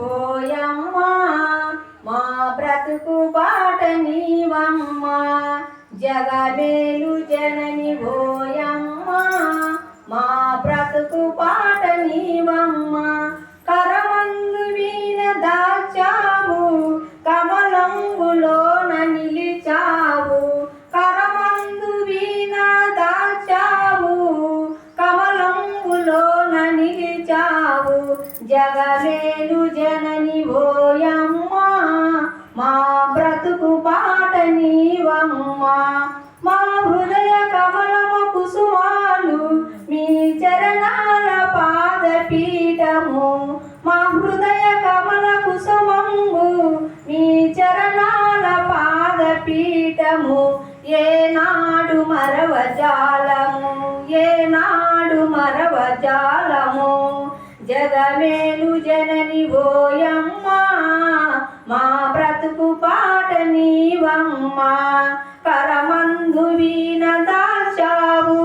ఓయమ్మా మా బ్రతుకు బాట నీవమ్మా జగమేలు జనని ఓయమ్మా మా బ్రతుకు బాట నీవమ్మా కరమందు వీణ దాచావు కమలంబులోన నిలిచావు కరమందు వీణ దాచావు కమలంబులోన నిలిచావు జగమేలు జనని ఓయమ్మా మా బ్రతుకు బాట నీవమ్మా మా హృదయ కమలమ కుసుమాలు మీ చరణాల పాదపీఠము మా హృదయ కమల కుసుమంబు మీ చరణాల పాదపీఠము ఏనాడు మరవజాలము ఏనాడు మరవజాలము జగమేలు జనని ఓయమ్మా మా బ్రతుకు పాట నీవమ్మా కరమందు వీణ దాచావు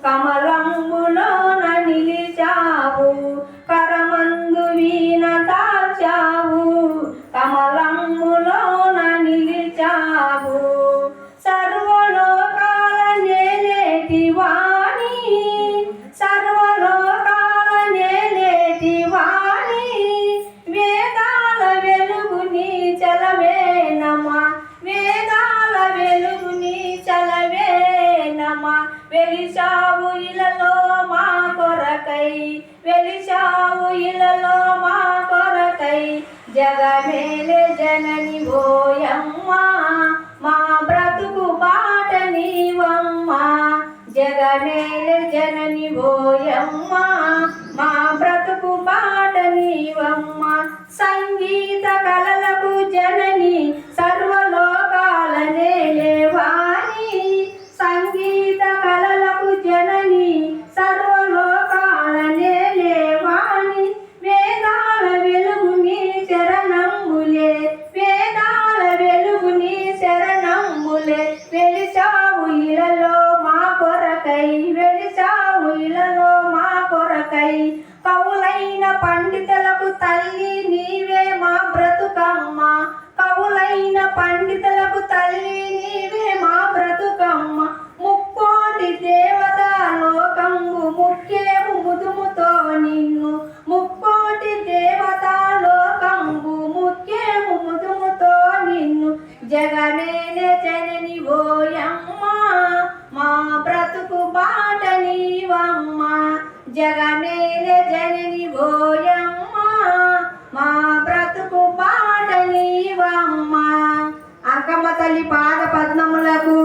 కమలంబులోన నిలిచావు కరమందు వీణ దాచావు కమలంబులోన నిలిచావు సర్వలోకాల నేలేటి వాణి సర్వలోకాల నేలేటి వాణి వేదాల వెలుగు నీ చలవేనమా వేదాల వెలుగు నీ చలవేనమా వెలిశావు ఇలలో మా కొరకై వెలిశావు ఇలలో మా కొరకై జగమేలే జనని ఓయమ్మా మా బ్రతుకు బాట నీవమ్మా జగమేలే జనని ఓయమ్మా మా బ్రతుకు బాట నీవమ్మా సంగీత కళలకు జనని సర్వలోకాల నేలేవాణి సంగీత కళలకు జనని సర్వలోకాల నేలేవాణి వేదాల వెలుగు నీ శరణంబులే వేదాల వెలుగు నీ శరణంబులే వెలిశావు ఇలలో మా కొరకై వెలిశావు ఇలలో మా కొరకై కవులైన పండితులకు తల్లి నీవే మా బ్రతుకమ్మ కవులైన పండితులకు తల్లి నీవే మా బ్రతుకమ్మ ముక్కోటి దేవత లోకంబు ముఖ్యేము ముదుముతో నిన్ను ముక్కోటి దేవత లోకంబు ముఖ్యేము ముదుముతో నిన్ను జగమేలే జనని ఓయమ్మా మా బ్రతుకు బాట నీవమ్మా జగమేలే జనని ఓయమ్మా మా బ్రతుకు బాట నీవమ్మా అంకమ్మ తల్లి పాద పద్మములకు